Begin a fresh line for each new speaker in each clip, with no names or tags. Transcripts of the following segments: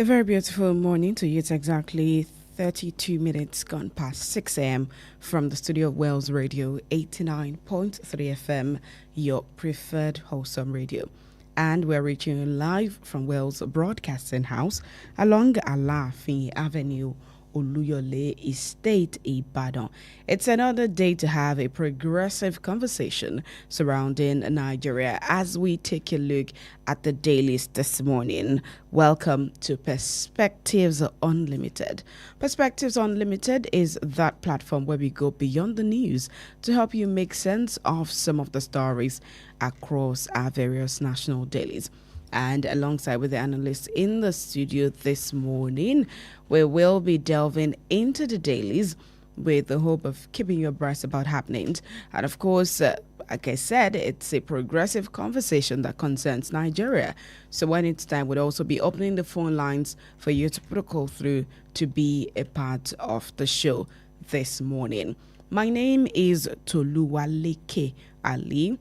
A very beautiful morning to you. It's exactly 32 minutes gone past 6 a.m. from the studio of Wales Radio 89.3 FM, your preferred wholesome radio. And we're reaching you live from Wales Broadcasting House along Alafin Avenue, Oluyole Estate, Ibadan. It's another day to have a progressive conversation surrounding Nigeria as we take a look at the dailies this morning. Welcome to Perspectives Unlimited. Perspectives Unlimited is that platform where we go beyond the news to help you make sense of some of the stories across our various national dailies. And alongside with the analysts in the studio this morning, we will be delving into the dailies with the hope of keeping you abreast about happenings. And of course, like I said, it's a progressive conversation that concerns Nigeria. So when it's time, we'll also be opening the phone lines for you to put a call through to be a part of the show this morning. My name is Toluwaleke Alli.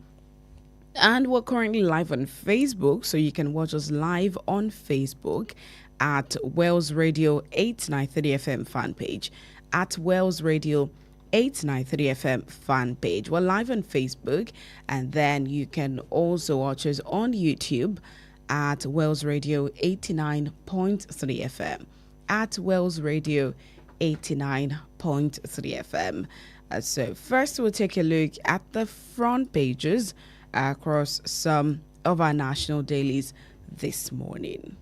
And we're currently live on Facebook, so you can watch us live on Facebook at Wales Radio 893 FM fan page. At Wales Radio 893 FM fan page. We're live on Facebook, and then you can also watch us on YouTube at Wales Radio 89.3 FM. At Wales Radio 89.3 FM. So first we'll take a look at the front pages across some of our national dailies this morning.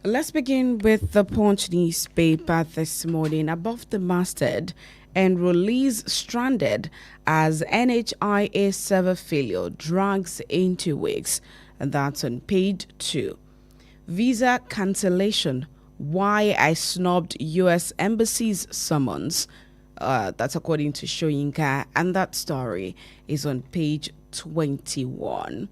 Let's begin with the Punch newspaper this morning. Above the masthead, enrollees stranded as NHIA server failure drags into weeks. And that's on page 2. Visa cancellation, why I snubbed U.S. Embassy's summons. That's according to Shoyinka, and that story is on page 21.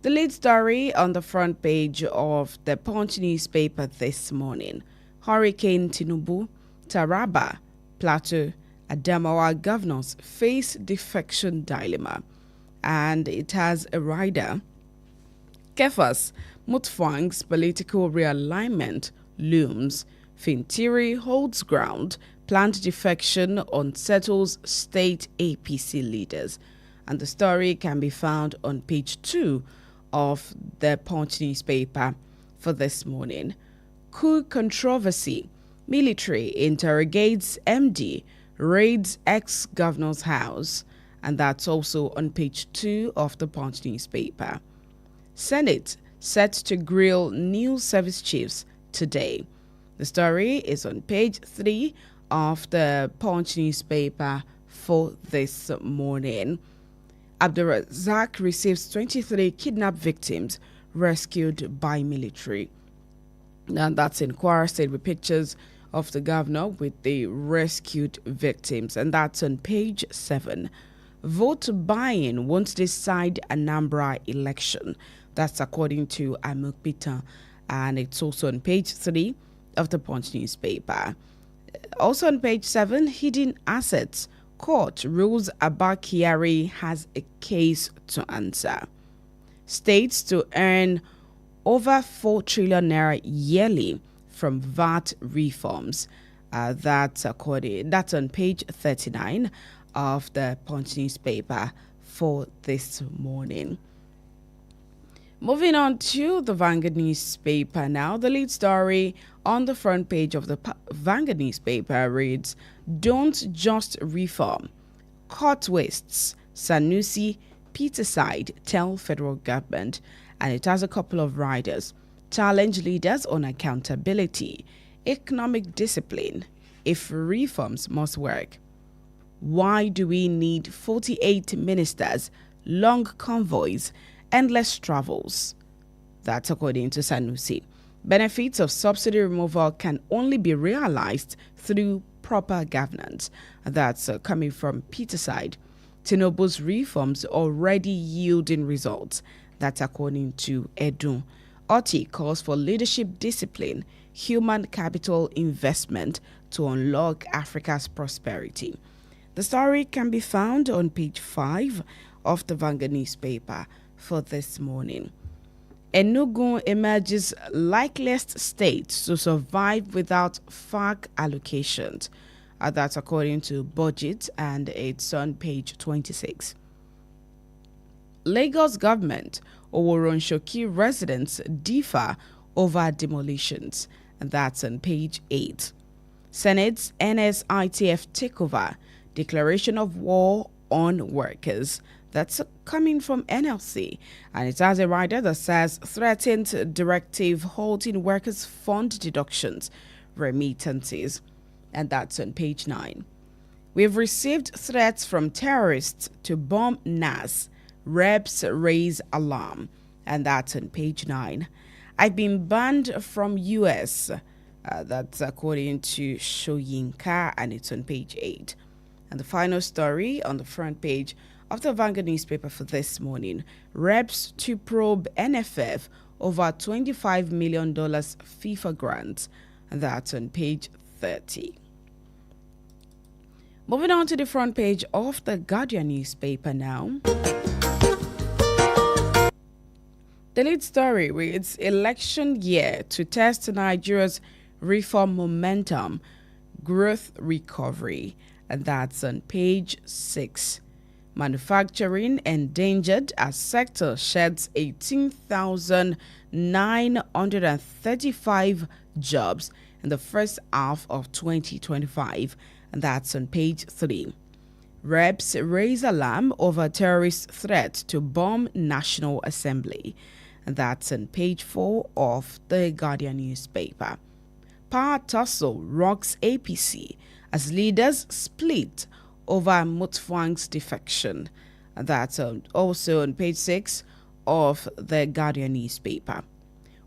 The lead story on the front page of the Punch newspaper this morning. Hurricane Tinubu, Taraba, Plateau, Adamawa governors face defection dilemma. And it has a rider. Kefas, Mutfwang's political realignment looms. Fintiri holds ground. Planned defection unsettles state APC leaders. And the story can be found on page 2 of the Punch newspaper for this morning. Coup controversy. Military interrogates MD, raids ex-governor's house. And that's also on page 2 of the Punch newspaper. Senate set to grill new service chiefs today. The story is on page 3 of the Punch newspaper for this morning. Abdulrazak receives 23 kidnapped victims rescued by military. And that's in Kwara State with pictures of the governor with the rescued victims. And that's on page 7. Vote buying won't decide Anambra election. That's according to Amukpita. And it's also on page 3 of the Punch newspaper. Also on page 7, hidden assets. Court rules Abba Kyari has a case to answer. States to earn over 4 trillion naira yearly from VAT reforms. That's on page 39 of the Punch newspaper for this morning. Moving on to the Vanguard newspaper now. The lead story on the front page of the Vanguard newspaper reads, "Don't just reform. Court wastes. Sanusi, Peterside tell federal government." And it has a couple of riders. Challenge leaders on accountability. Economic discipline. If reforms must work. Why do we need 48 ministers, long convoys, endless travels. That's according to Sanusi. Benefits of subsidy removal can only be realized through proper governance. That's coming from Peter's side. Tinubu's reforms already yielding results. That's according to Edu. Oti calls for leadership discipline, human capital investment to unlock Africa's prosperity. The story can be found on page 5 of the Vanguard newspaper for this morning. Enugu emerges likeliest state to survive without FARC allocations. That's according to budget, and it's on page 26. Lagos government Oworonshoki residents differ over demolitions, and that's on page 8. Senate's NSITF takeover, declaration of war on workers. That's coming from NLC, and it has a rider that says threatened directive halting workers' fund deductions, remittances, and that's on page 9. We've received threats from terrorists to bomb NAS. Reps raise alarm, and that's on page 9. I've been banned from US. That's according to Shoyinka, and it's on page 8. And the final story on the front page of the Vanguard newspaper for this morning: reps to probe NFF over $25 million FIFA grants, and that's on page 30. Moving on to the front page of the Guardian newspaper now. The lead story reads, election year to test Nigeria's reform momentum, growth recovery, and that's on page 6. Manufacturing endangered as sector sheds 18,935 jobs in the first half of 2025, and that's on page 3. Reps raise alarm over terrorist threat to bomb National Assembly, and that's on page 4 of the Guardian newspaper. Power tussle rocks APC as leaders split over Mutfwang's defection. And that's also on page 6 of the Guardian newspaper.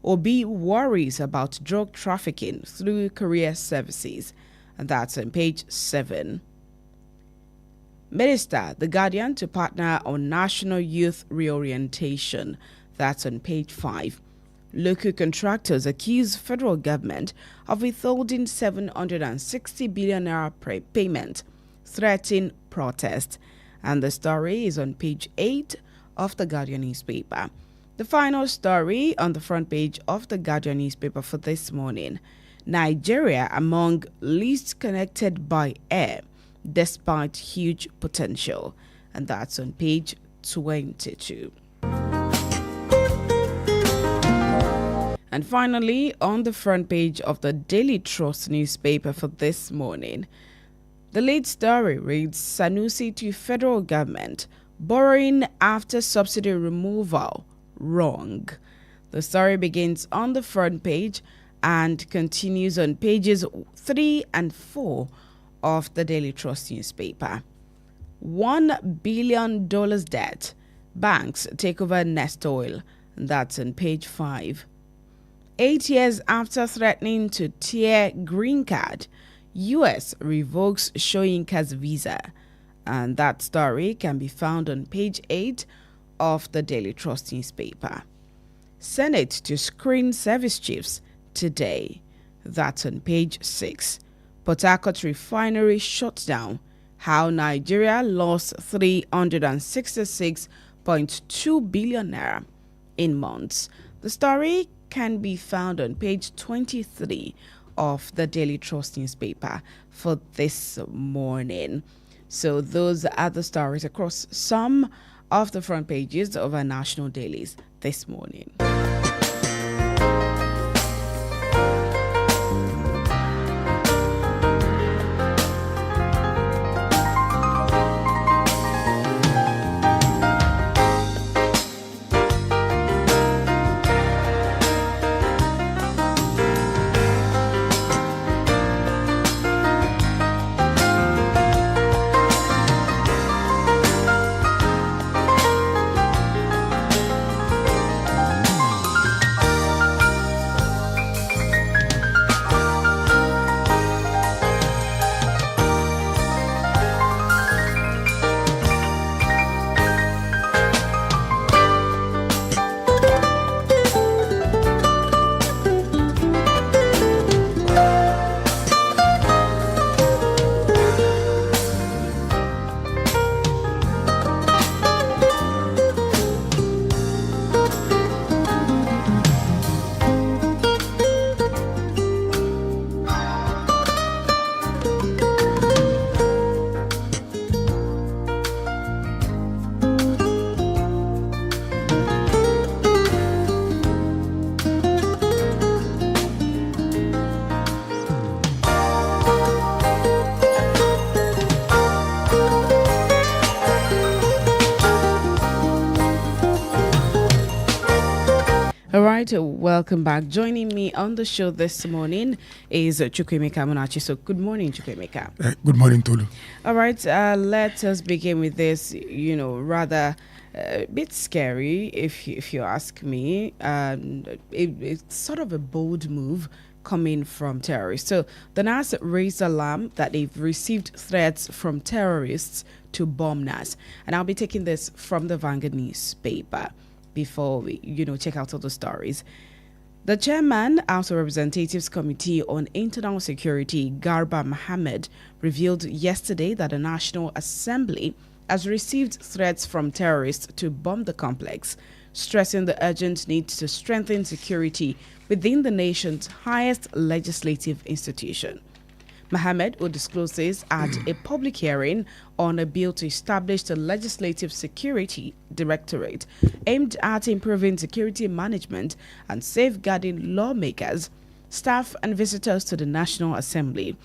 Obi worries about drug trafficking through career services, and that's on page 7. Minister, the Guardian to partner on national youth reorientation. That's on page 5. Local contractors accuse federal government of withholding 760 billion naira payment, threatening protest. And the story is on page 8 of the Guardian newspaper. The final story on the front page of the Guardian newspaper for this morning: Nigeria among least connected by air, despite huge potential. And that's on page 22. And finally, on the front page of the Daily Trust newspaper for this morning, the lead story reads, Sanusi to federal government, borrowing after subsidy removal, wrong. The story begins on the front page and continues on pages 3 and 4 of the Daily Trust newspaper. $1 billion debt, banks take over Nest Oil, and that's on page 5. 8 years after threatening to tear green card, U.S. revokes Shoyinka's visa. And that story can be found on page 8 of the Daily Trust newspaper. Senate to screen service chiefs today. That's on page 6. Port Harcourt refinery shut down. How Nigeria lost 366.2 billion naira in months. The story can be found on page 23 of the Daily Trust newspaper for this morning. So those are the stories across some of the front pages of our national dailies this morning. All right, welcome back. Joining me on the show this morning is Chukwemeka Munachi. So, good morning, Chukwemeka.
Good morning, Tolu.
All right, let us begin with this, rather a bit scary, if you ask me. It's sort of a bold move coming from terrorists. So, the NAS raised alarm that they've received threats from terrorists to bomb NAS. And I'll be taking this from the Vanguard newspaper before we, check out all the stories. The chairman, House of Representatives Committee on Internal Security, Garba Mohammed, revealed yesterday that the National Assembly has received threats from terrorists to bomb the complex, stressing the urgent need to strengthen security within the nation's highest legislative institution. Mohammed will disclose this at a public hearing on a bill to establish the Legislative Security Directorate aimed at improving security management and safeguarding lawmakers, staff, and visitors to the National Assembly.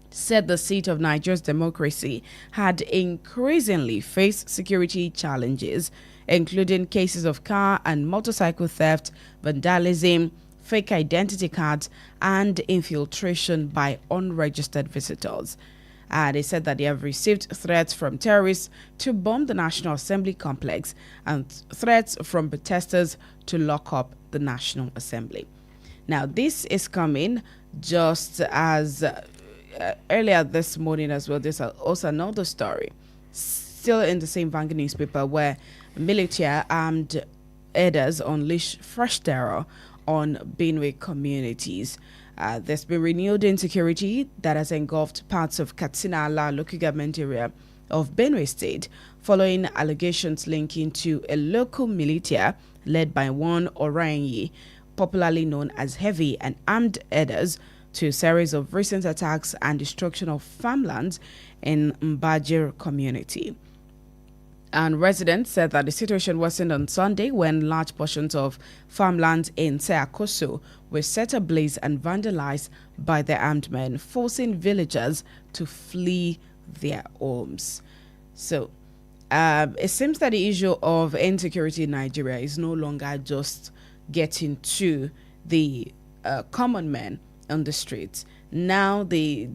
Said the seat of Nigeria's democracy had increasingly faced security challenges, including cases of car and motorcycle theft, vandalism, fake identity cards, and infiltration by unregistered visitors. They said that they have received threats from terrorists to bomb the National Assembly complex and threats from protesters to lock up the National Assembly. Now, this is coming just as earlier this morning as well. There's also another story, still in the same Vanguard newspaper, where military armed herders unleash fresh terror on Benue communities. There's been renewed insecurity that has engulfed parts of Katsina-Ala local government area of Benue State following allegations linking to a local militia led by one Oranyi, popularly known as Heavy, and armed herders to a series of recent attacks and destruction of farmlands in Mbajir community. And residents said that the situation worsened on Sunday when large portions of farmland in Seakoso were set ablaze and vandalized by the armed men, forcing villagers to flee their homes. So it seems that the issue of insecurity in Nigeria is no longer just getting to the common men on the streets. Now the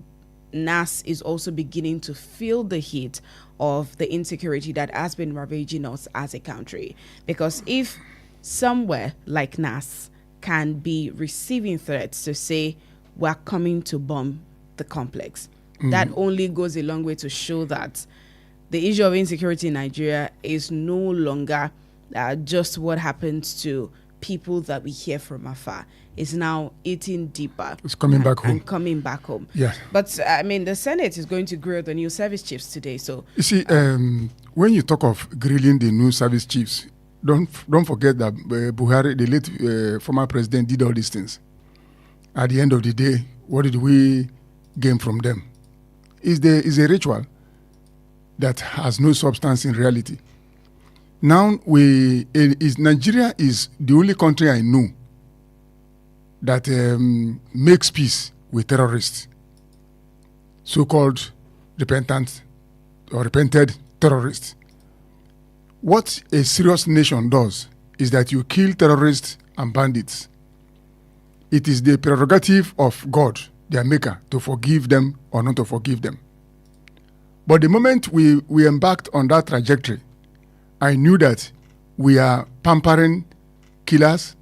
NAS is also beginning to feel the heat of the insecurity that has been ravaging us as a country. Because if somewhere like NAS can be receiving threats to say we're coming to bomb the complex, that only goes a long way to show that the issue of insecurity in Nigeria is no longer just what happens to people that we hear from afar. Is now eating deeper.
It's coming back home.
And coming back home.
Yes.
But the Senate is going to grill the new service chiefs today. So
you see, when you talk of grilling the new service chiefs, don't forget that Buhari, the late former president, did all these things. At the end of the day, what did we gain from them? Is a ritual that has no substance in reality. Now Nigeria is the only country I know that makes peace with terrorists, so-called repentant or repented terrorists. What a serious nation does is that you kill terrorists and bandits. It is the prerogative of God, their maker, to forgive them or not to forgive them. But the moment we embarked on that trajectory, I knew that we are pampering killers.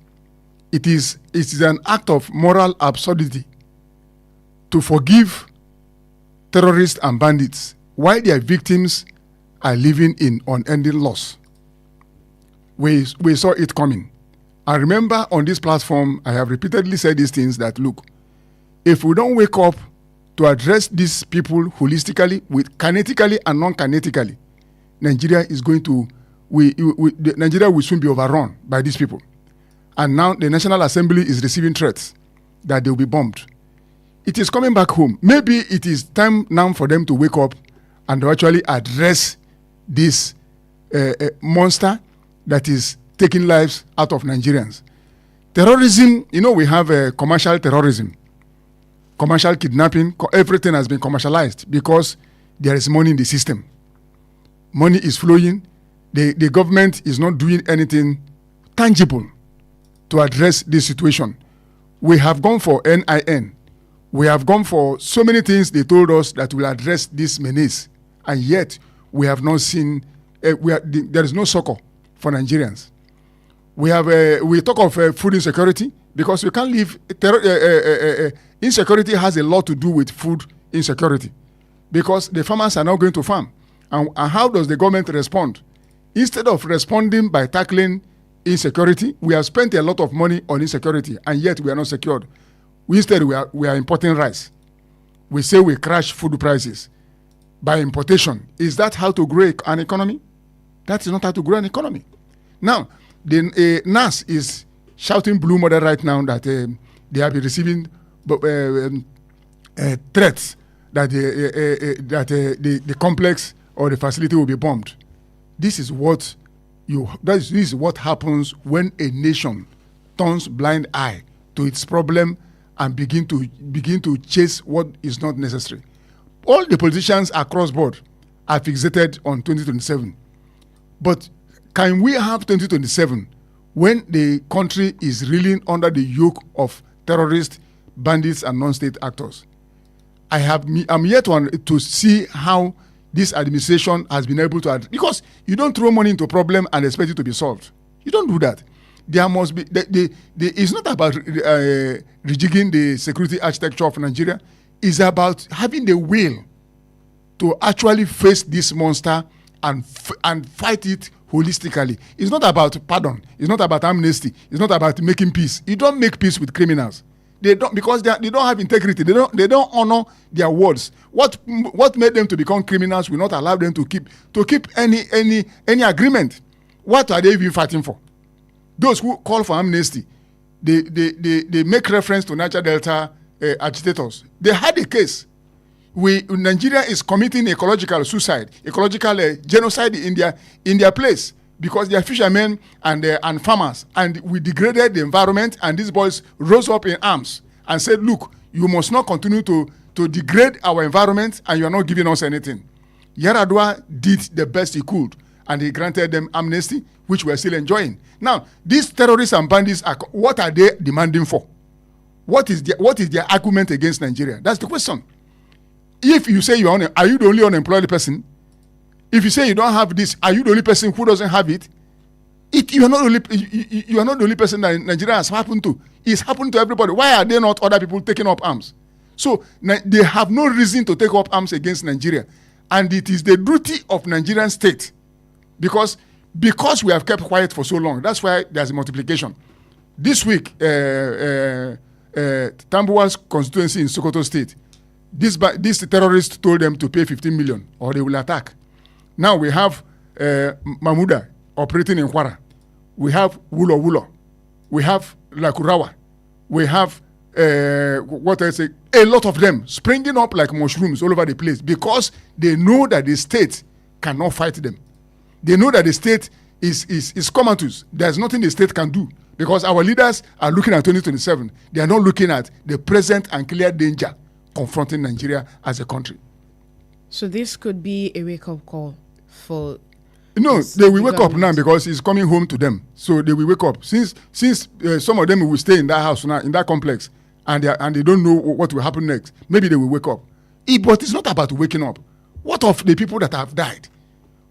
It is an act of moral absurdity to forgive terrorists and bandits while their victims are living in unending loss. We saw it coming. I remember on this platform, I have repeatedly said these things that, look, if we don't wake up to address these people holistically, with kinetically and non-kinetically, Nigeria will soon be overrun by these people. And now the National Assembly is receiving threats that they will be bombed. It is coming back home. Maybe it is time now for them to wake up and to actually address this monster that is taking lives out of Nigerians. Terrorism, we have commercial terrorism, commercial kidnapping. Everything has been commercialized because there is money in the system. Money is flowing. The government is not doing anything tangible to address this situation. We have gone for NIN. We have gone for so many things they told us that will address this menace, and yet we have not seen, there is no succor for Nigerians. We talk of food insecurity because we can't live, insecurity has a lot to do with food insecurity because the farmers are not going to farm. And how does the government respond? Instead of responding by tackling insecurity, we have spent a lot of money on insecurity and yet we are not secured. Instead, we are importing rice. We say we crash food prices by importation. Is that how to grow an economy? That is not how to grow an economy. Now, the NAS is shouting blue model right now that they have been receiving threats that the complex or the facility will be bombed. This is what happens when a nation turns blind eye to its problem and begin to chase what is not necessary. All the politicians across board are fixated on 2027. But can we have 2027 when the country is reeling under the yoke of terrorists, bandits, and non-state actors? I'm yet to see how this administration has been able to because you don't throw money into a problem and expect it to be solved. You don't do that. There must be. It's not about rejigging the security architecture of Nigeria. It's about having the will to actually face this monster and fight it holistically. It's not about pardon. It's not about amnesty. It's not about making peace. You don't make peace with criminals. They don't, because they don't have integrity. They don't honor their words. What made them to become criminals will not allow them to keep any agreement. What are they even fighting for? Those who call for amnesty, they make reference to Niger Delta agitators. They had a case. Nigeria is committing ecological suicide, ecological genocide in their place because they are fishermen and farmers, and we degraded the environment. And these boys rose up in arms and said, "Look, you must not continue to degrade our environment, and you are not giving us anything." Yar'Adua did the best he could, and he granted them amnesty, which we are still enjoying. Now, these terrorists and bandits, what are they demanding for? What is their argument against Nigeria? That's the question. If you say are you the only unemployed person? If you say you don't have this, are you the only person who doesn't have it? You are not the only person that Nigeria has happened to. It's happened to everybody. Why are there not other people taking up arms? So they have no reason to take up arms against Nigeria. And it is the duty of Nigerian state, because we have kept quiet for so long. That's why there's a multiplication. This week, Tambuwal's constituency in Sokoto State, this terrorist told them to pay 15 million or they will attack. Now we have Mamuda operating in Kwara. We have Wulo. We have Lakurawa. We have a lot of them springing up like mushrooms all over the place because they know that the state cannot fight them. They know that the state is comatose. There's nothing the state can do because our leaders are looking at 2027. They are not looking at the present and clear danger confronting Nigeria as a country.
So this could be a wake-up call for...
No, they will wake up now because it's coming home to them. So they will wake up. Since some of them will stay in that house now, in that complex, and they don't know what will happen next, maybe they will wake up. But it's not about waking up. What of the people that have died?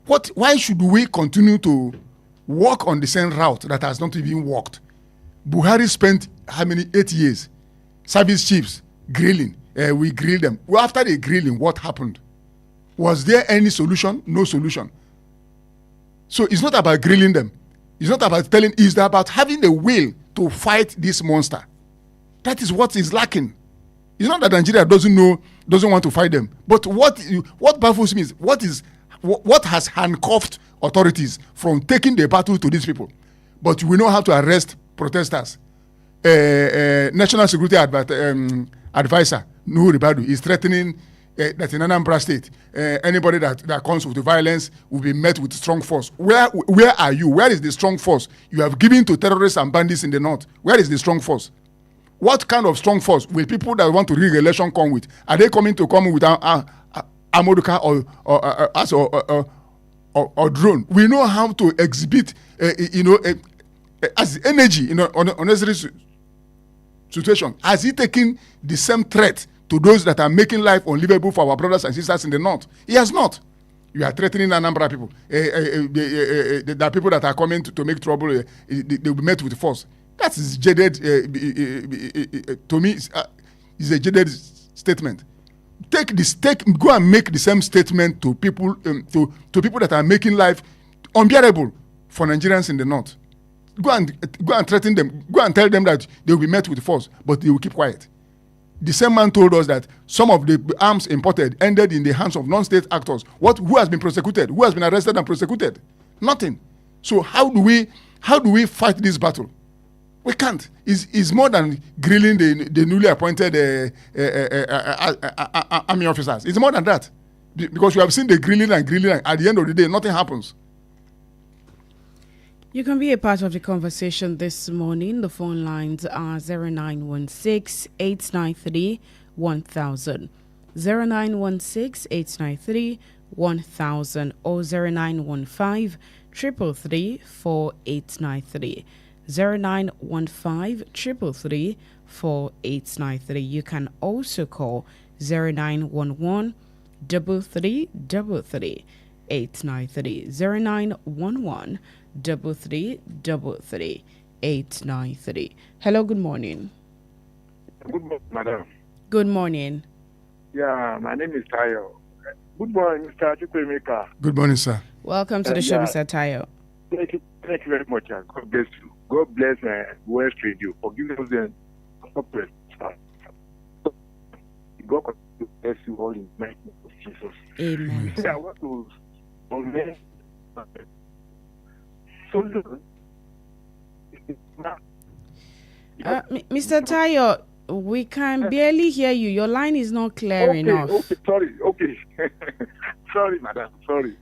Why should we continue to walk on the same route that has not even worked? Buhari spent 8 years? Service chiefs grilling. We grilled them. Well, after the grilling, what happened? Was there any solution? No solution. So it's not about grilling them. It's not about it's about having the will to fight this monster. That is what is lacking. It's not that Nigeria doesn't want to fight them. But what baffles me is what has handcuffed authorities from taking the battle to these people. But we know how to arrest protesters. National Security Advisor Nuhu Ribadu is threatening that in Anambra State, anybody that comes with violence will be met with strong force. Where are you? Where is the strong force you have given to terrorists and bandits in the north? Where is the strong force? What kind of strong force will people that want to rig election come with? Are they coming with Amoduka or drone? We know how to exhibit, as energy in an unnecessary situation? Has he taken the same threat to those that are making life unlivable for our brothers and sisters in the north? He has not. You are threatening Anambra people. There are people that are coming to make trouble. They will be met with force. That is jaded. To me, is a jaded statement. Go and make the same statement to people, to people that are making life unbearable for Nigerians in the north. Go and threaten them. Go and tell them that they will be met with force, but they will keep quiet. The same man told us that some of the arms imported ended in the hands of non-state actors. Who has been prosecuted? Who has been arrested and prosecuted? Nothing. So how do we fight this battle? We can't. It's more than grilling the newly appointed army officers. It's more than that. Because you have seen the grilling and at the end of the day, nothing happens.
You can be a part of the conversation this morning. The phone lines are 0916-893-1000, 0916-893-1000, or 0915-333-4893. 0915-333-4893. You can also call 0911 333 893, 0911 333 893. Hello, good morning.
Good morning, madam.
Good morning.
Yeah, my name is Tayo. Good morning, Mr. Chukwemeka.
Good morning, sir.
Welcome to the show, Mr. Tayo.
Thank you very much. God bless you. God bless West Radio for giving us the support. God bless you all in the name of Jesus.
Amen.
I want to comment.
Mr. Tayo, we can barely hear you. Your line is not clear enough.
Okay. Sorry, madam. Sorry.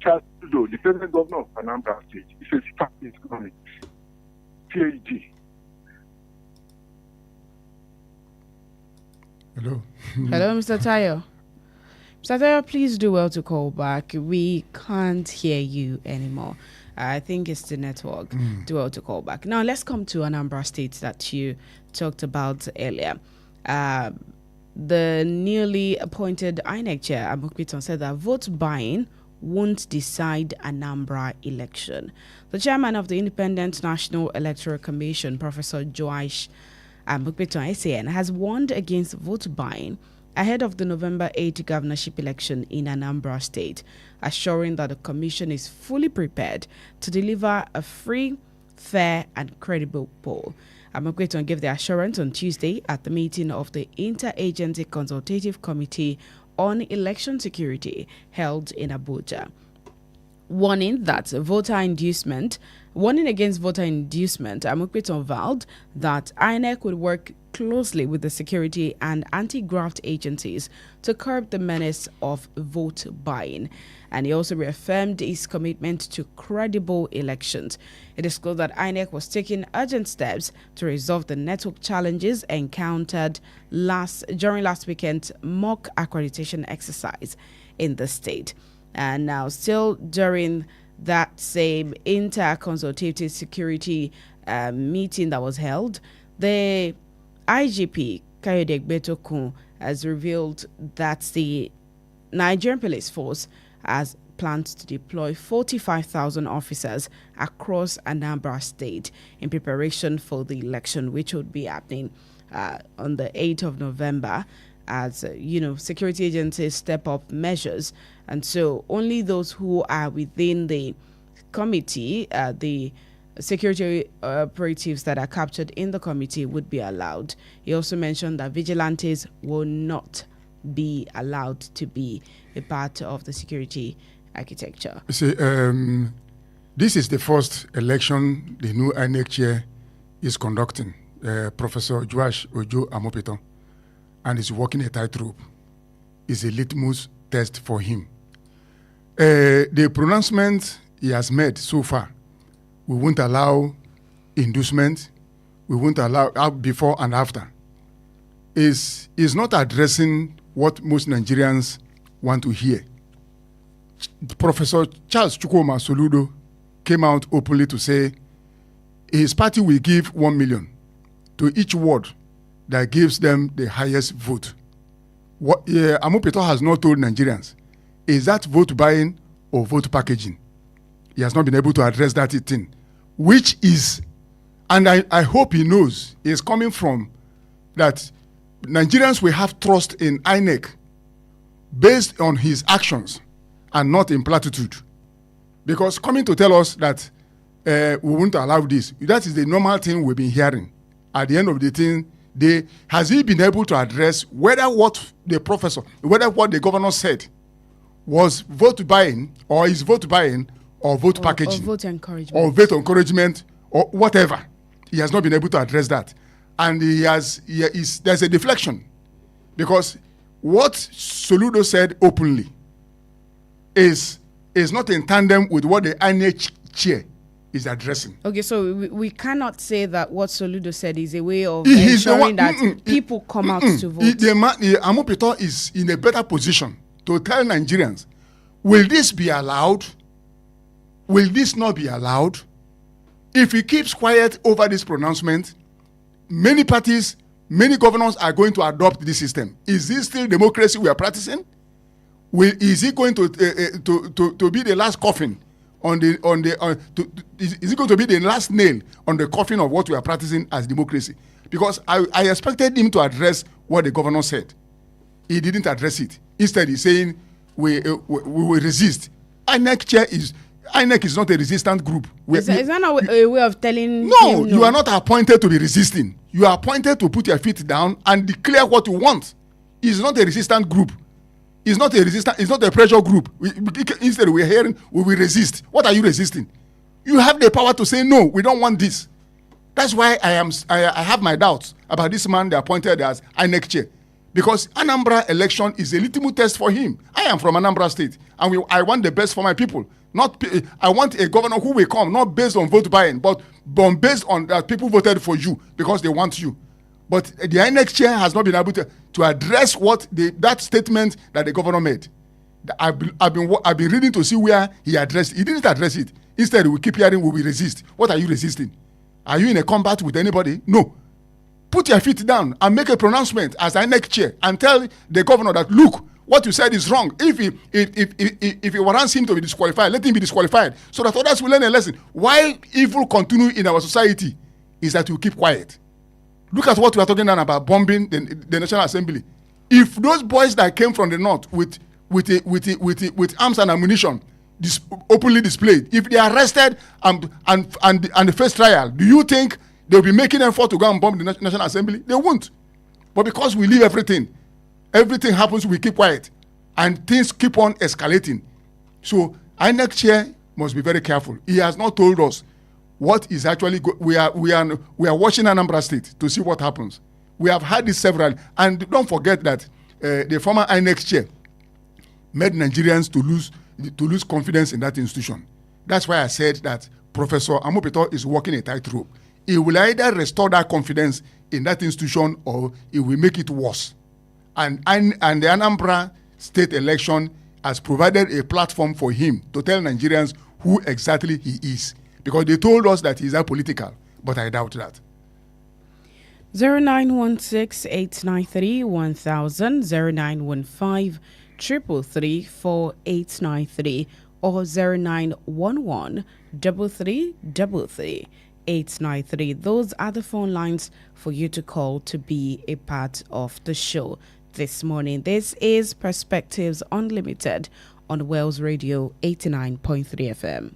Charles Udo, the present governor of Anambra State, he says fact economics, PhD.
Hello.
Hello, Mr. Tayo. Mr. Tayo, please do well to call back. We can't hear you anymore. I think it's the network. Do well to call back. Now, let's come to Anambra State that you talked about earlier. The newly appointed INEC chair, Amukbiton, said that vote buying won't decide Anambra election. The chairman of the Independent National Electoral Commission, Professor Joash Amukbiton SAN, has warned against vote buying ahead of the November 8 governorship election in Anambra State, assuring that the commission is fully prepared to deliver a free, fair, and credible poll. Amukbiton gave the assurance on Tuesday at the meeting of the Interagency Consultative Committee on Election Security held in Abuja, warning against voter inducement. Amukbiton vowed that INEC would work closely with the security and anti-graft agencies to curb the menace of vote buying. And he also reaffirmed his commitment to credible elections. He disclosed that INEC was taking urgent steps to resolve the network challenges encountered during last weekend's mock accreditation exercise in the state. And now, still during that same inter-consultative security meeting that was held, the IGP, Kayode Egbetokun, has revealed that the Nigerian police force has planned to deploy 45,000 officers across Anambra State in preparation for the election, which would be happening on the 8th of November. As security agencies step up measures, and so only those who are within the committee, the security operatives that are captured in the committee, would be allowed. He also mentioned that vigilantes will not be allowed to be a part of the security architecture.
See, this is the first election the new INEC chair is conducting, Professor Joash Ojo Amopeton, and is walking a tightrope. Is a litmus test for him. The pronouncement he has made so far, we won't allow inducement, we won't allow before and after, is not addressing what most Nigerians want to hear. Professor Charles Chukwuma Soludo came out openly to say his party will give 1 million to each ward that gives them the highest vote. What Amopito has not told Nigerians is that vote buying or vote packaging. He has not been able to address that thing, which is, and I hope he knows, is coming from that Nigerians will have trust in INEC based on his actions and not in platitude. Because coming to tell us that we won't allow this, that is the normal thing we've been hearing. At the end of the thing, has he been able to address whether what the governor said was vote buying or is vote buying or vote packaging
or vote encouragement
or vote encouragement or whatever? He has not been able to address that, and there's a deflection, because what Soludo said openly is not in tandem with what the INEC chair is addressing.
Okay, so we cannot say that what Soludo said is a way of ensuring that people come out to vote.
Amopito is in a better position to tell Nigerians, will this be allowed? Will this not be allowed? If he keeps quiet over this pronouncement, many parties, many governors are going to adopt this system. Is this still democracy we are practicing? Is he going to be the last coffin is it going to be the last nail on the coffin of what we are practicing as democracy? Because I expected him to address what the governor said. He didn't address it. Instead, he's saying we will resist. INEC is not a resistant group.
Is that a way of telling
no, you are not appointed to be resisting. You are appointed to put your feet down and declare what you want. It's not a resistant group. It's not a pressure group. Instead, we're hearing we will resist. What are you resisting? You have the power to say no, we don't want this. That's why I have my doubts about this man they appointed as INEC chair. Because Anambra election is a litmus test for him. I am from Anambra State, and I want the best for my people. I want a governor who will come, not based on vote buying, but based on that people voted for you because they want you. But the INEC chair has not been able to address that statement that the governor made. I've been reading to see where he addressed. He didn't address it. Instead, we keep hearing we will resist. What are you resisting? Are you in a combat with anybody? No. Put your feet down and make a pronouncement as INEC chair and tell the governor that, look, what you said is wrong. If it warrants him to be disqualified, let him be disqualified so that others will learn a lesson. While evil continue in our society, is that you keep quiet. Look at what we are talking about bombing the National Assembly. If those boys that came from the north with arms and ammunition openly displayed, if they are arrested and the first trial, do you think they'll be making an effort to go and bomb the National Assembly? They won't. But because we leave everything happens, we keep quiet, and things keep on escalating. So INEC chair must be very careful. He has not told us what is actually we are watching Anambra State to see what happens. We have had this several, and don't forget that the former INEC chair made Nigerians to lose confidence in that institution. That's why I said that Professor Amopito is walking a tightrope. He will either restore that confidence in that institution or he will make it worse. And the Anambra State election has provided a platform for him to tell Nigerians who exactly he is. Because they told us that he's apolitical, but I doubt that.
0916-893-1000, 0915-333-4893, or 0911-333-893. Those are the phone lines for you to call to be a part of the show this morning. This is Perspectives Unlimited on Wells Radio 89.3 FM.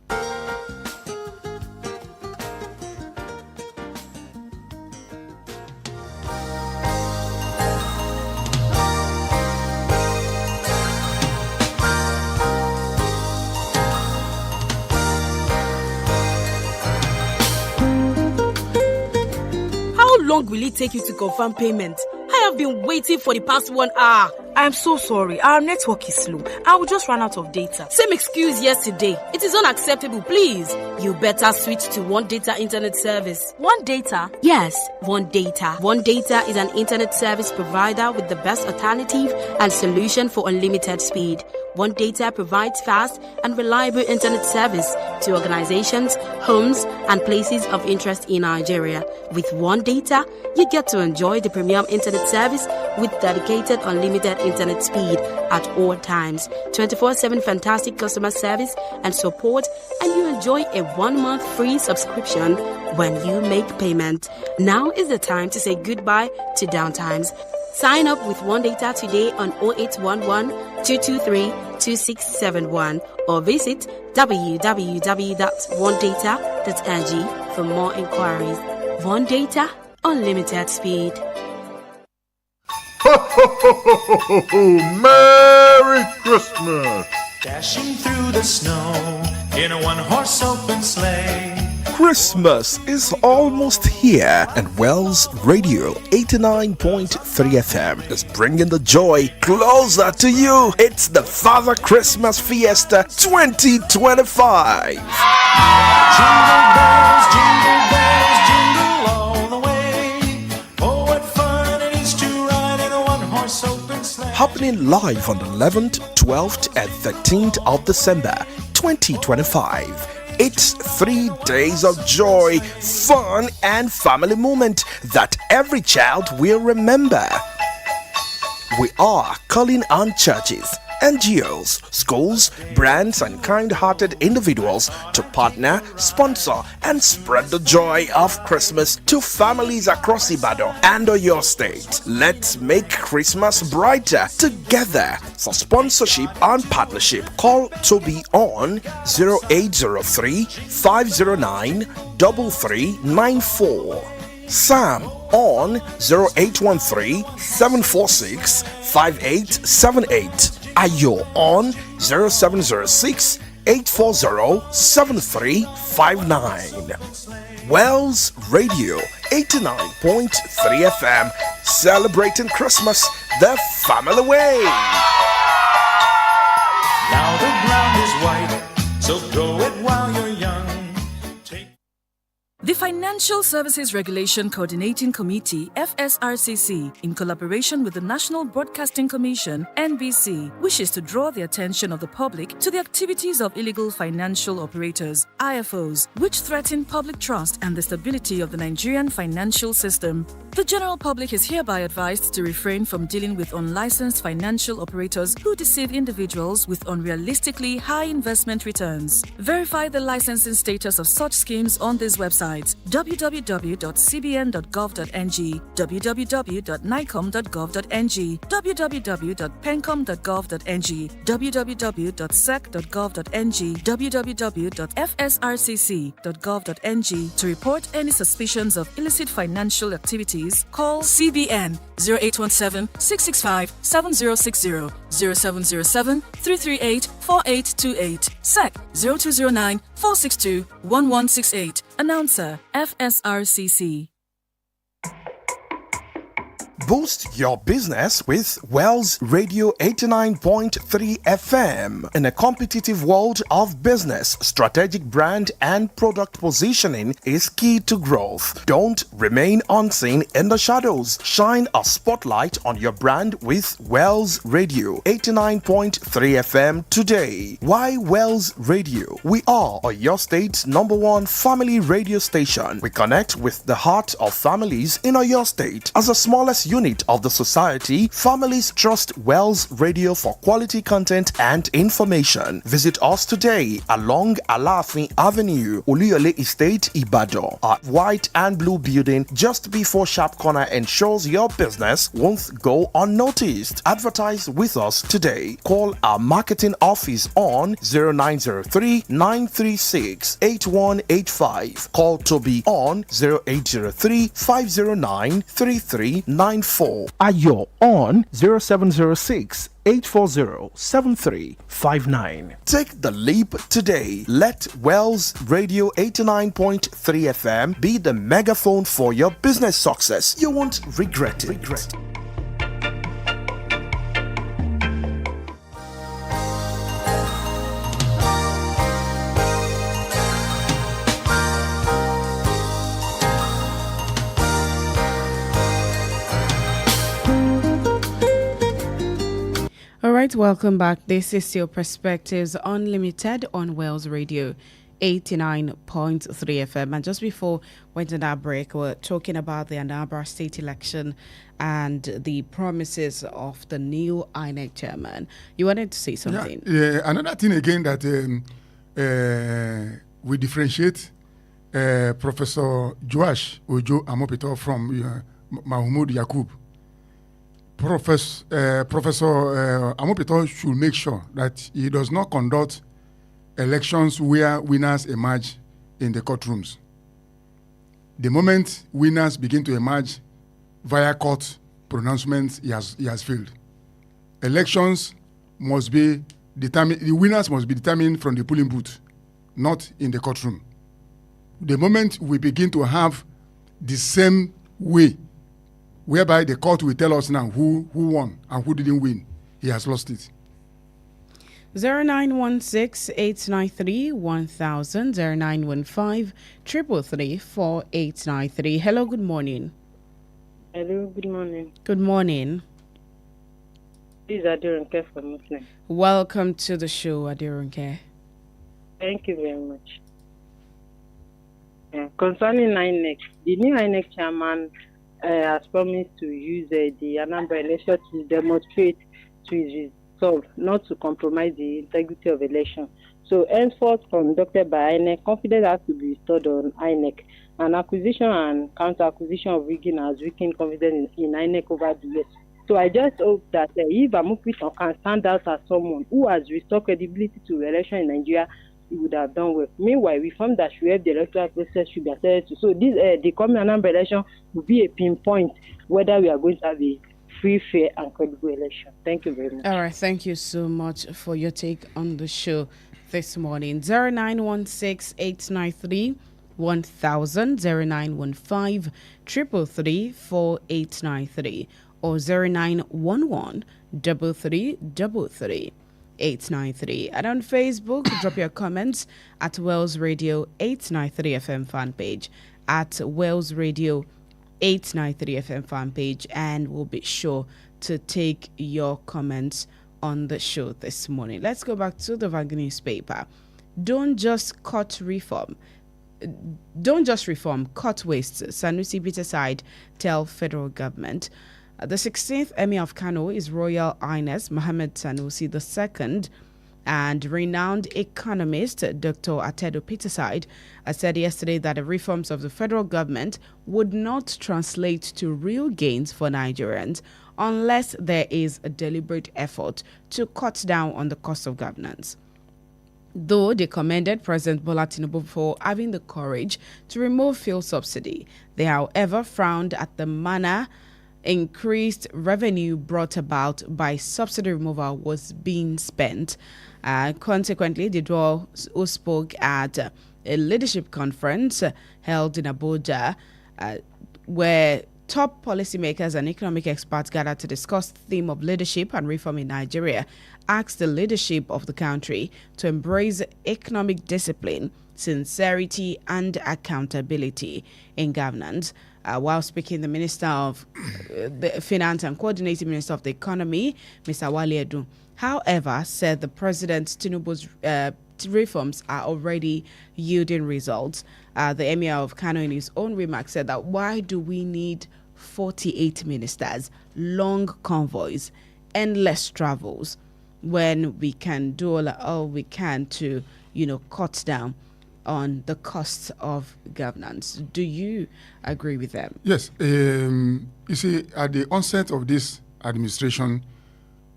How long will it take you to confirm payment? I have been waiting for the past 1 hour. I'm so sorry. Our network is slow. I will just run out of data.
Same excuse yesterday. It is unacceptable, please. You better switch to One Data Internet Service.
One Data?
Yes, One Data. One Data is an internet service provider with the best alternative and solution for unlimited speed. One Data provides fast and reliable internet service to organizations, homes, and places of interest in Nigeria. With One Data, you get to enjoy the premium internet service with dedicated unlimited internet speed at all times, 24/7 fantastic customer service and support, and you enjoy a 1-month free subscription when you make payment. Now is the time to say goodbye to downtimes. Sign up with One Data today on 0811 223 2671 or visit www.onedata.ng for more inquiries. One Data, unlimited speed.
Ho, ho, ho, ho, ho, ho, ho. Merry Christmas!
Dashing through the snow in a one-horse open sleigh.
Christmas is almost here, and Wells Radio 89.3 FM is bringing the joy closer to you. It's the Father Christmas Fiesta 2025.
Jingle bells, jingle all the way. Oh, what fun it is to ride in a one-horse open sleigh.
Happening live on the 11th, 12th, and 13th of December 2025. It's 3 days of joy, fun, and family moment that every child will remember. We are calling on churches, NGOs, schools, brands, and kind-hearted individuals to partner, sponsor, and spread the joy of Christmas to families across Ibadan and Oyo State. Let's make Christmas brighter together. For sponsorship and partnership, call Toby on 0803 509 3394. Sam on 0813 746 5878. Ayo on 0706 840 7359. Wells Radio 89.3 FM, celebrating Christmas the family way.
Now the ground is white, so grow it while you're young.
The Financial Services Regulation Coordinating Committee, FSRCC, in collaboration with the National Broadcasting Commission, NBC, wishes to draw the attention of the public to the activities of illegal financial operators, IFOs, which threaten public trust and the stability of the Nigerian financial system. The general public is hereby advised to refrain from dealing with unlicensed financial operators who deceive individuals with unrealistically high investment returns. Verify the licensing status of such schemes on this website: www.cbn.gov.ng, www.nicom.gov.ng, www.pencom.gov.ng, www.sec.gov.ng, www.fsrcc.gov.ng. To report any suspicions of illicit financial activities, call CBN 0817 665 7060, 0707 338 4828, SEC 0209 462 1168. Announcer, FSRCC.
Boost your business with Wells Radio 89.3 FM. In a competitive world of business, strategic brand and product positioning is key to growth. Don't remain unseen in the shadows. Shine a spotlight on your brand with Wells Radio 89.3 FM today. Why Wells Radio? We are your state's #1 family radio station. We connect with the heart of families in your state. As the smallest unit of the society, families trust Wells Radio for quality content and information. Visit us today along Alafin Avenue, Oluyole Estate, Ibadan. Our white and blue building just before Sharp Corner ensures your business won't go unnoticed. Advertise with us today. Call our marketing office on 0903 936 8185. Call Toby on 0803 509 3394. Ayo on 0706 840 7359. Take the leap today. Let Wells Radio 89.3 FM be the megaphone for your business success. You won't regret it.
right, welcome back. This is your Perspectives Unlimited on Wales Radio 89.3 FM. And just before we went on that break, we're talking about the Anambra state election and the promises of the new INEC chairman. You wanted to say something?
Yeah, another thing again that we differentiate Professor Joash Ojo Amopito from Mahmoud Yakub. Professor Amopito should make sure that he does not conduct elections where winners emerge in the courtrooms. The moment winners begin to emerge via court pronouncements, he has failed. Elections must be determined, the winners must be determined from the polling booth, not in the courtroom. The moment we begin to have the same way, whereby the court will tell us now who won and who didn't win, he has lost it.
0916-893-1000, 0915-333-4893. Hello, good morning.
Hello, good morning.
Good morning.
This is Adirunke from Muslim.
Welcome to the show, Adirunke.
Thank you very much. Concerning INEC, the new INEC chairman has promised to use the Anambra election to demonstrate to his resolve not to compromise the integrity of election. So, henceforth conducted by INEC, confidence has to be restored on INEC. And acquisition and counter-acquisition of rigging has weakened confidence in INEC over the years. So, I just hope that if Amupito can stand out as someone who has restored credibility to election in Nigeria, he would have done well. Meanwhile, reform that should help the electoral process should be accelerated. So this the coming Anambra election will be a pinpoint whether we are going to have a free, fair, and credible election. Thank you very much.
All right, thank you so much for your take on the show this morning. 0916-893-1000, 0915-333-4893, or 0911-333-893. And on Facebook, drop your comments at Wales Radio 893 FM fan page, at Wales Radio 893 FM fan page, and we'll be sure to take your comments on the show this morning. Let's go back to the Vanguard newspaper. Don't just reform, cut wastes. Sanusi Peterside tell federal government. The 16th Emir of Kano is Royal Highness Mohammed Sanusi II, and renowned economist Dr. Atedo Peterside said yesterday that the reforms of the federal government would not translate to real gains for Nigerians unless there is a deliberate effort to cut down on the cost of governance. Though they commended President Bola Tinubu for having the courage to remove fuel subsidy, they however frowned at the manner increased revenue brought about by subsidy removal was being spent. Consequently, the duo who spoke at a leadership conference held in Abuja, where top policymakers and economic experts gathered to discuss the theme of leadership and reform in Nigeria, asked the leadership of the country to embrace economic discipline, sincerity, and accountability in governance. While speaking, the Minister of the Finance and Coordinating Minister of the Economy, Mr. Wale Edun, however, said the President Tinubu's reforms are already yielding results. The Emir of Kano, in his own remarks, said that why do we need 48 ministers, long convoys, endless travels, when we can do all we can to, cut down on the costs of governance? Do you agree with them?
Yes. You see, at the onset of this administration,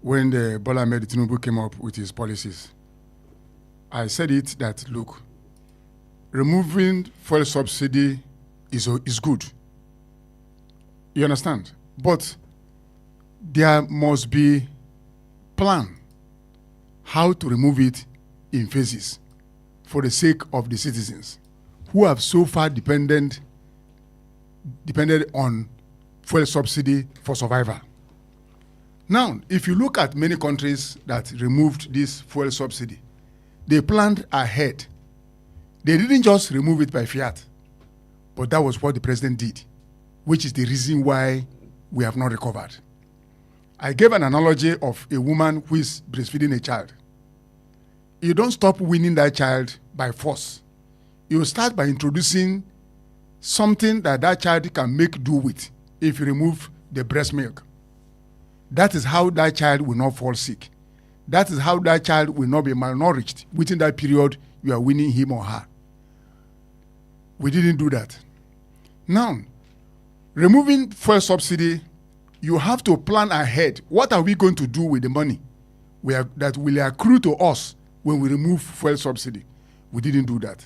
when the Bola Ahmed Tinubu came up with his policies, I said it that, look, removing fuel subsidy is good. You understand? But there must be plan how to remove it in phases for the sake of the citizens who have so far depended on fuel subsidy for survival. Now, if you look at many countries that removed this fuel subsidy, they planned ahead. They didn't just remove it by fiat, but that was what the president did, which is the reason why we have not recovered. I gave an analogy of a woman who is breastfeeding a child. You don't stop weaning that child by force. You start by introducing something that child can make do with if you remove the breast milk. That is how that child will not fall sick. That is how that child will not be malnourished within that period you are weaning him or her. We didn't do that. Now, removing fuel subsidy, you have to plan ahead. What are we going to do with the money that will accrue to us when we remove fuel subsidy? We didn't do that.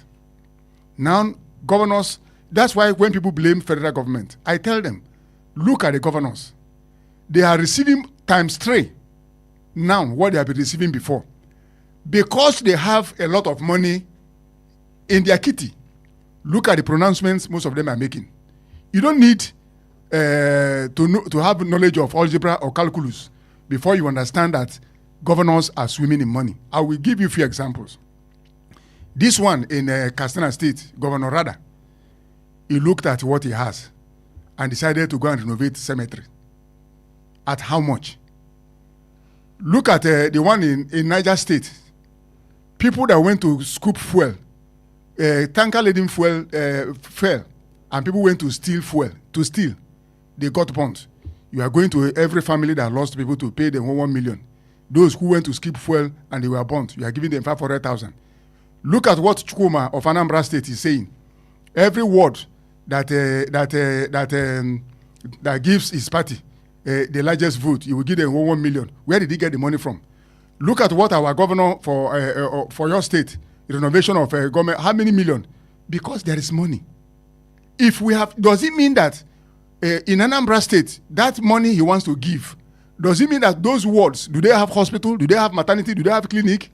Now, governors, that's why when people blame federal government, I tell them, look at the governors. They are receiving times 3 now what they have been receiving before. Because they have a lot of money in their kitty. Look at the pronouncements most of them are making. You don't need to have knowledge of algebra or calculus before you understand that governors are swimming in money. I will give you a few examples. This one in Katsina State, Governor Rada, he looked at what he has and decided to go and renovate cemetery. At how much? Look at the one in Niger State. People that went to scoop fuel, tanker laden fuel fell, and people went to steal fuel. They got burnt. You are going to every family that lost people to pay them 1 million. Those who went to skip fuel and they were burnt, you are giving them 500,000. Look at what Chukuma of Anambra State is saying. Every word that gives his party the largest vote, you will give them 1 million. Where did he get the money from? Look at what our governor for your state, renovation of government, how many million? Because there is money. If we have, does it mean that in Anambra State, that money he wants to give, does it mean that those wards, do they have hospital? Do they have maternity? Do they have clinic?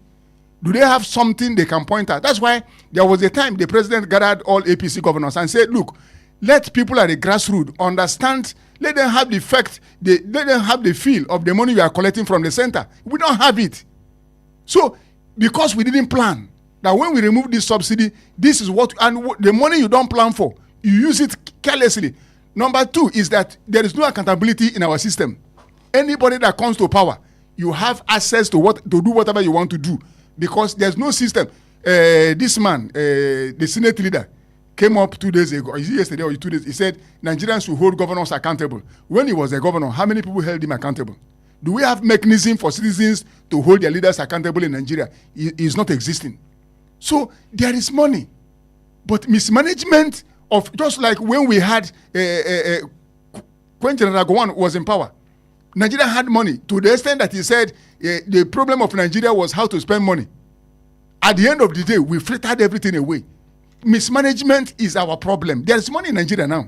Do they have something they can point at? That's why there was a time the president gathered all APC governors and said, look, let people at the grassroots understand, let them have the effect, let them have the feel of the money we are collecting from the center. We don't have it. So, because we didn't plan, that when we remove this subsidy, this is what, and the money you don't plan for, you use it carelessly. Number 2 is that there is no accountability in our system. Anybody that comes to power, you have access to do whatever you want to do, because there's no system. This man, the Senate leader, came up 2 days ago, yesterday or 2 days, he said Nigerians should hold governors accountable. When he was a governor, how many people held him accountable? Do we have mechanism for citizens to hold their leaders accountable in Nigeria? It is not existing. So there is money, but mismanagement of, just like when we had when General Gowon was in power, Nigeria had money to the extent that he said the problem of Nigeria was how to spend money. At the end of the day, we frittered everything away. Mismanagement is our problem. There is money in Nigeria now.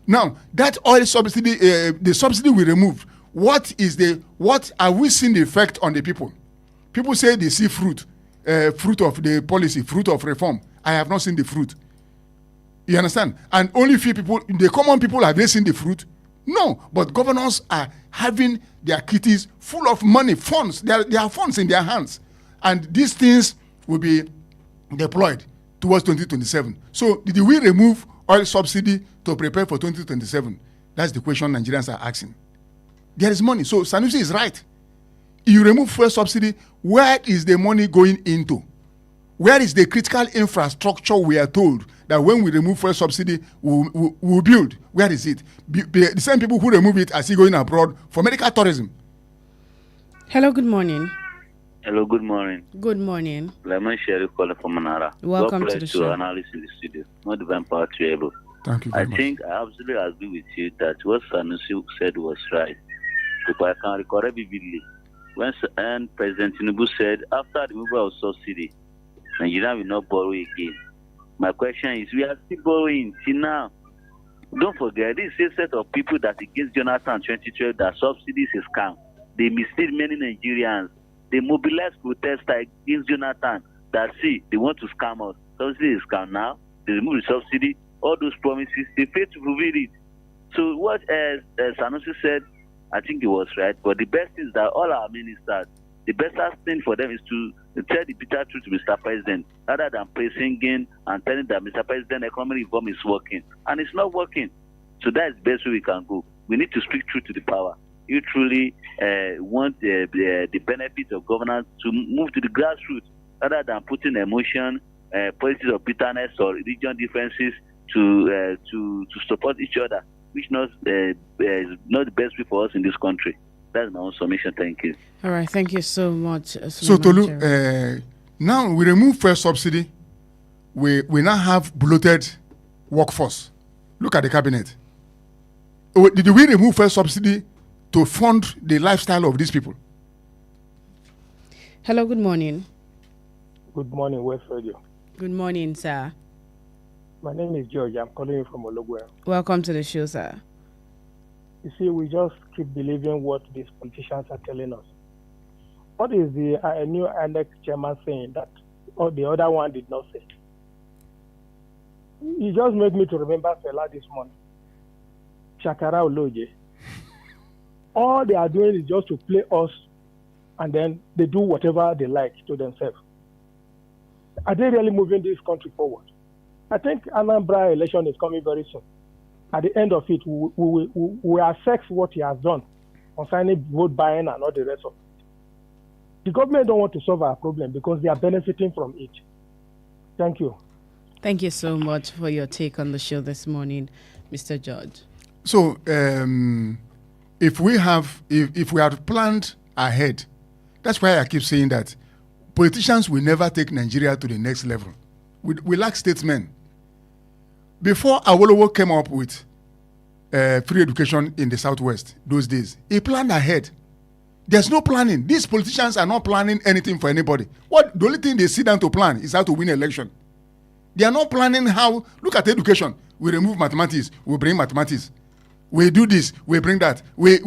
Now, that oil subsidy, the subsidy we removed, what are we seeing the effect on the people? People say they see fruit of the policy, fruit of reform. I have not seen the fruit. You understand? And only few people, the common people, have they seen the fruit? No, but governors are having their kitties full of money, funds. There are funds in their hands. And these things will be deployed towards 2027. So did we remove oil subsidy to prepare for 2027? That's the question Nigerians are asking. There is money. So Sanusi is right. You remove fuel subsidy, where is the money going into? Where is the critical infrastructure we are told that when we remove fuel subsidy, we'll build? Where is it? The same people who remove it are still going abroad for medical tourism.
Hello, good morning.
Hello, good morning.
Good morning.
Lemon Sherry calling from Manara.
Welcome to the show.
Analyst in the studio. Not divine power to able.
Thank you very much.
I think I absolutely agree with you that what Sanusi said was right. Because I can recall vividly when President Tinubu said after the removal of subsidy, Nigeria will not borrow again. My question is, we are still borrowing till now. Don't forget, this is a set of people that against Jonathan 2012 that subsidies is scam. They mislead many Nigerians. They mobilize protesters against Jonathan that see they want to scam us. Subsidy is scam now. They remove the subsidy. All those promises, they fail to fulfill it. So what Sanusi said, I think it was right. But the best is that all our ministers, the best thing for them is to tell the bitter truth to Mr. President, rather than praising him and telling that Mr. President, economic reform is working. And it's not working. So that is the best way we can go. We need to speak truth to the power. you truly want the benefits of governance to move to the grassroots rather than putting emotion, politics of bitterness or religion differences to support each other, which is not the best way for us in this country. That's my own submission. Thank you.
All right, thank you so much.
So Tolu, now we remove first subsidy. We now have bloated workforce. Look at the cabinet. Did we remove first subsidy to fund the lifestyle of these people?
Hello, good morning.
Good morning, West Radio.
Good morning, sir.
My name is George. I'm calling you from Ologwe.
Welcome to the show, sir.
You see, we just keep believing what these politicians are telling us. What is the new INEC chairman saying that the other one did not say? He just made me to remember Fela this morning. Shakara Oloje. All they are doing is just to play us, and then they do whatever they like to themselves. Are they really moving this country forward? I think Anambra election is coming very soon. At the end of it, we assess what he has done concerning vote buying and all the rest of it. The government don't want to solve our problem because they are benefiting from it. Thank you.
Thank you so much for your take on the show this morning, Mr. George.
So, if we had planned ahead, that's why I keep saying that politicians will never take Nigeria to the next level. We lack statesmen. Before Awolowo came up with free education in the Southwest those days, he planned ahead. There's no planning. These politicians are not planning anything for anybody. The only thing they sit down to plan is how to win election. They are not planning how. Look at education. We remove mathematics. We bring mathematics. We do this. We bring that. We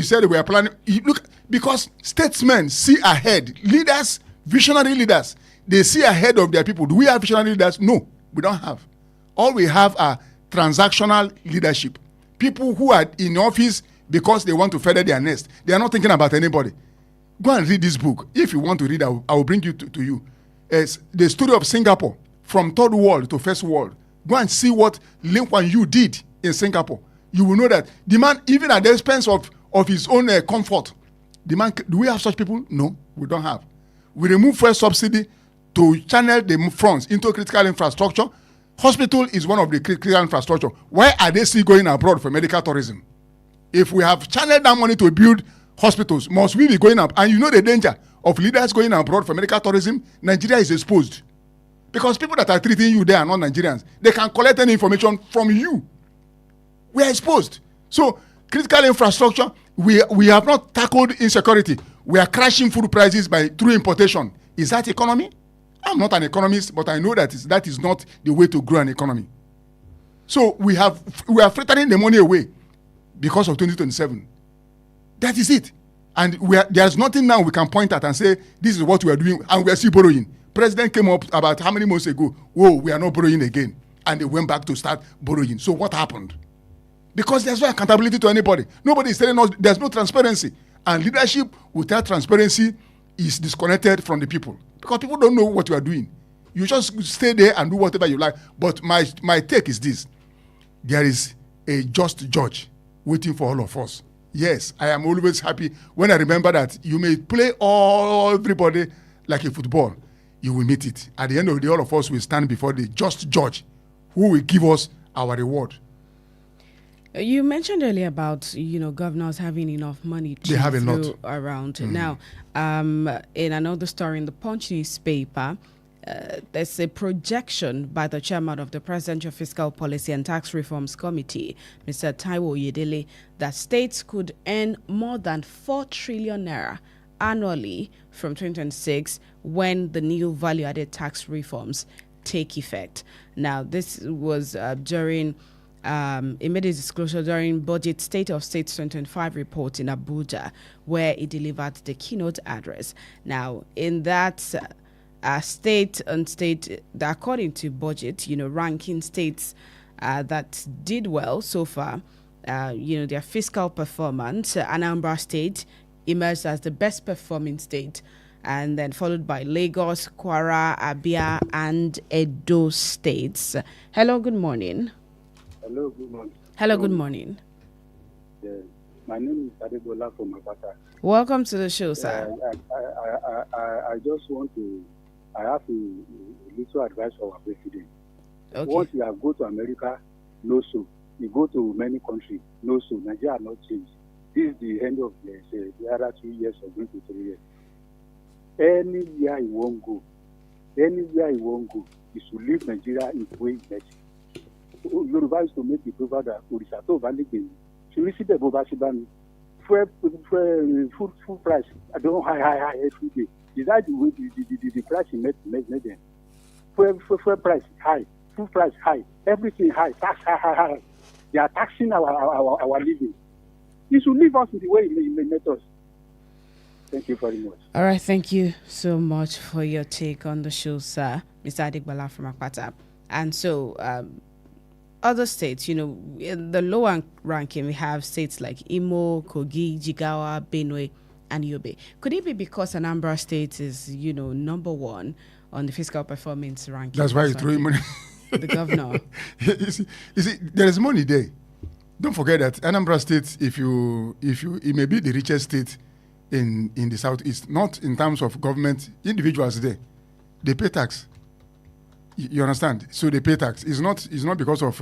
said we are planning. Look, because statesmen see ahead. Leaders, visionary leaders, they see ahead of their people. Do we have visionary leaders? No, we don't have. All we have are transactional leadership. People who are in office because they want to feather their nest. They are not thinking about anybody. Go and read this book. If you want to read, I will bring you to you. It's the story of Singapore, from third world to first world. Go and see what Lee Kuan Yew did in Singapore. You will know that the man, even at the expense of his own comfort, the man, do we have such people? No, we don't have. We remove fuel subsidy to channel the funds into critical infrastructure. Hospital is one of the critical infrastructure. Why are they still going abroad for medical tourism? If we have channeled that money to build hospitals, must we be going up? And you know the danger of leaders going abroad for medical tourism? Nigeria is exposed. Because people that are treating you there are not Nigerians. They can collect any information from you. We are exposed. So, critical infrastructure, we have not tackled insecurity. We are crashing food prices through importation. Is that economy? I'm not an economist, but I know that is not the way to grow an economy. So we are frittering the money away because of 2027. That is it. And there's nothing now we can point at and say, this is what we are doing, and we are still borrowing. President came up about how many months ago, we are not borrowing again. And they went back to start borrowing. So what happened? Because there's no accountability to anybody. Nobody is telling us, there's no transparency. And leadership without transparency is disconnected from the people. Because people don't know what you are doing. You just stay there and do whatever you like. But my take is this. There is a just judge waiting for all of us. Yes, I am always happy when I remember that you may play everybody like a football. You will meet it. At the end of the day, all of us will stand before the just judge who will give us our reward.
You mentioned earlier about, governors having enough money to throw around. Mm-hmm. Now, in another story in the Punch newspaper, there's a projection by the chairman of the Presidential Fiscal Policy and Tax Reforms Committee, Mr. Taiwo Oyedele, that states could earn more than 4 trillion naira annually from 2026 when the new value-added tax reforms take effect. Now, this was during... he made his disclosure during Budget State of States 2025 report in Abuja, where he delivered the keynote address. Now, in that state, according to budget, ranking states that did well so far, their fiscal performance, Anambra State emerged as the best performing state, and then followed by Lagos, Kwara, Abia, and Edo states. Hello, good morning.
Hello, good morning.
Hello, good morning.
Yeah. My name is Adebola from Apata.
Welcome to the show, sir.
I just want to, I have a little advice for our president.
Okay.
Once you have go to America, no so. You go to many countries, no so. Nigeria not changed. This is the end of the other 2 years or going to 3 years. Anywhere you won't go, you should leave Nigeria in the way it makes. Yoruba used to make the proverb that Orisato Valigbe. She received the Bobashibani. Food price, I don't high every day. Is that the price he made them? Fuel price high, food price high, everything high, tax high. They are taxing our living. You should leave us in the way he made us. Thank you very much.
All right, thank you so much for your take on the show, sir. Mr. Adigbala from Akpata. And so, other states, in the lower ranking, we have states like Imo, Kogi, Jigawa, Benue, and Yobe. Could it be because Anambra State is, number one on the fiscal performance ranking?
That's why you throw money.
The governor.
you see, there is money there. Don't forget that Anambra State, it may be the richest state in the southeast, not in terms of government, individuals there, they pay tax. You understand? So they pay tax. It's not because of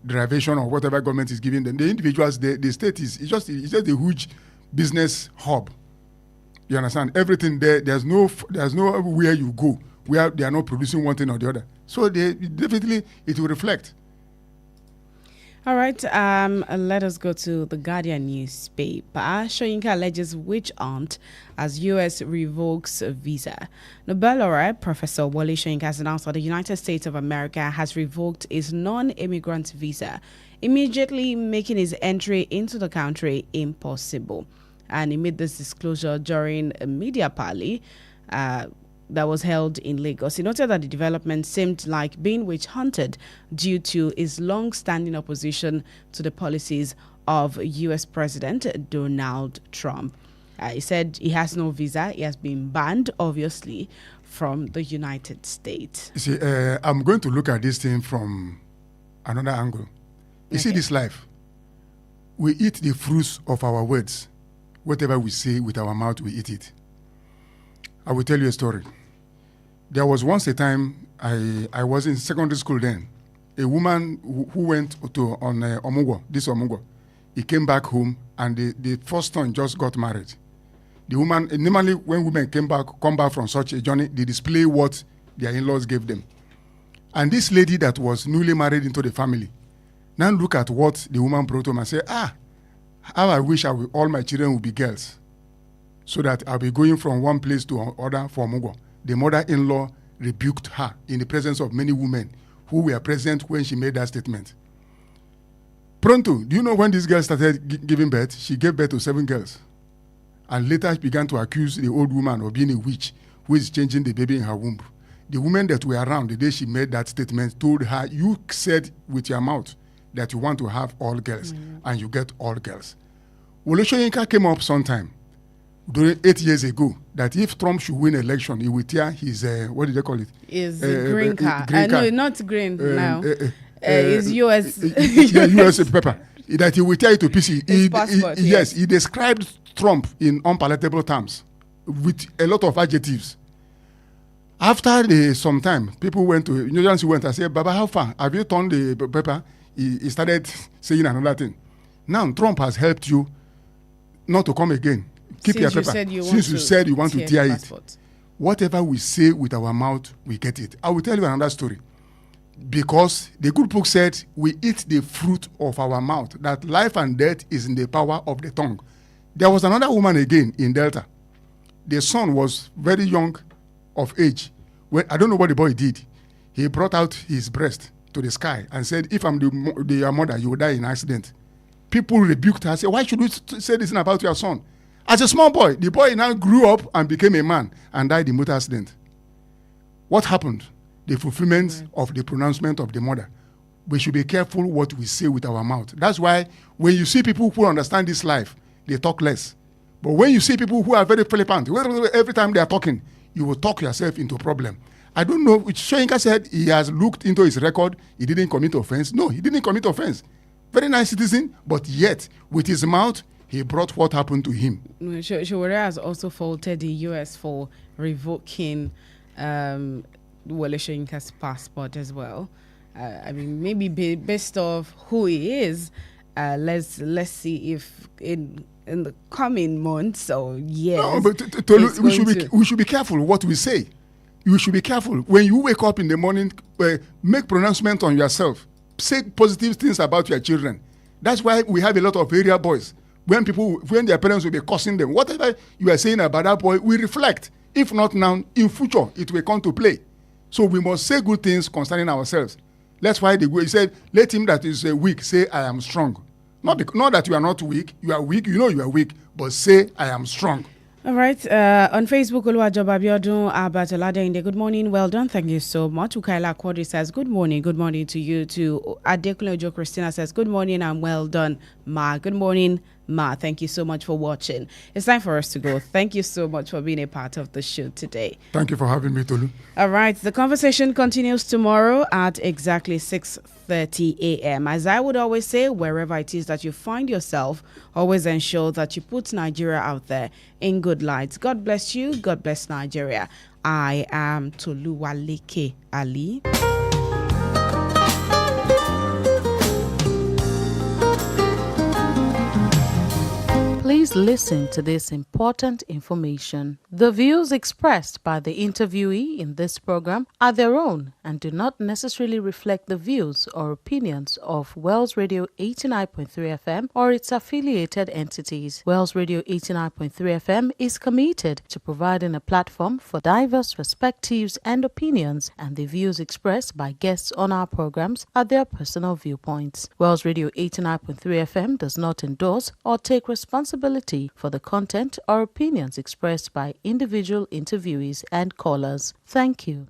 derivation or whatever government is giving them. The individuals, the state is just a huge business hub. You understand? Everything there. There's no where you go where they are not producing one thing or the other. So they definitely it will reflect.
All right, let us go to the Guardian newspaper. Soyinka alleges witch hunt as U.S. revokes visa. Nobel laureate Professor Wole Soyinka has announced that the United States of America has revoked his non-immigrant visa, immediately making his entry into the country impossible. And he made this disclosure during a media parley that was held in Lagos. He noted that the development seemed like being witch hunted due to his long-standing opposition to the policies of U.S. President Donald Trump. He said he has no visa. He has been banned, obviously, from the United States.
You see, I'm going to look at this thing from another angle. You see, this life, we eat the fruits of our words. Whatever we say with our mouth, we eat it. I will tell you a story. There was once a time, I was in secondary school then. A woman who went to Omugo, he came back home and the first son just got married. The woman, normally when women come back from such a journey, they display what their in-laws gave them. And this lady that was newly married into the family, now look at what the woman brought home and say, how I wish all my children would be girls, so that I'll be going from one place to another for Mugo. The mother-in-law rebuked her in the presence of many women who were present when she made that statement. Pronto, do you know when this girl started giving birth? She gave birth to 7 girls. And later she began to accuse the old woman of being a witch who is changing the baby in her womb. The women that were around the day she made that statement told her, you said with your mouth that you want to have all girls, and you get all girls. Wole Soyinka came up sometime during 8 years ago that if Trump should win election, he would tear his what did they call it?
Is green card? No, not green now. Is US
US paper. That he will tear it to pieces.
Yes,
he described Trump in unpalatable terms with a lot of adjectives. After some time, people went to and said, Baba, how far? Have you turned the paper? He started saying another thing. Now Trump has helped you not to come again. Keep your paper. Since you said you want to tear it. Whatever we say with our mouth, we get it. I will tell you another story. Because the good book said, we eat the fruit of our mouth, that life and death is in the power of the tongue. There was another woman again in Delta. The son was very young of age. Well, I don't know what the boy did. He brought out his breast to the sky and said, if I'm your mother, you will die in an accident. People rebuked her, said, why should you say this thing about your son? As a small boy, the boy now grew up and became a man and died in motor accident. What happened? The fulfillment of the pronouncement of the mother. We should be careful what we say with our mouth. That's why when you see people who understand this life, they talk less. But when you see people who are very flippant, every time they are talking, you will talk yourself into a problem. I don't know, Soyinka said he has looked into his record, he didn't commit offense. No, he didn't commit offense. Very nice citizen, but yet, with his mouth, he brought what happened to him.
Showore has also faulted the U.S. for revoking Wole Soyinka's passport as well. I mean, maybe based off who he is, let's see if in the coming months or years.
No, but we should be careful what we say. You should be careful when you wake up in the morning. Make pronouncement on yourself. Say positive things about your children. That's why we have a lot of area boys. When their parents will be cursing them, whatever you are saying about that boy, we reflect. If not now, in future, it will come to play. So we must say good things concerning ourselves. That's why he said, let him that is weak say, I am strong. Not that you are not weak. You are weak. You know you are weak. But say, I am strong.
All right. On Facebook, Oluwajobabiodun Abatolade, good morning. Well done. Thank you so much. Ukaila Quadri says, good morning. Good morning to you too. Adekunle Ojo Christina says, good morning and well done, Ma. Good morning, Ma. Thank you so much for watching. It's time for us to go. Thank you so much for being a part of the show today.
Thank you for having me, Tolu.
All right. The conversation continues tomorrow at exactly 6:30 a.m. As I would always say, wherever it is that you find yourself, always ensure that you put Nigeria out there in good lights. God bless you. God bless Nigeria. I am Toluwaleke Alli.
Please listen to this important information. The views expressed by the interviewee in this program are their own and do not necessarily reflect the views or opinions of Wells Radio 89.3 FM or its affiliated entities. Wells Radio 89.3 FM is committed to providing a platform for diverse perspectives and opinions, and the views expressed by guests on our programs are their personal viewpoints. Wells Radio 89.3 FM does not endorse or take responsibility for the content or opinions expressed by individual interviewees and callers. Thank you.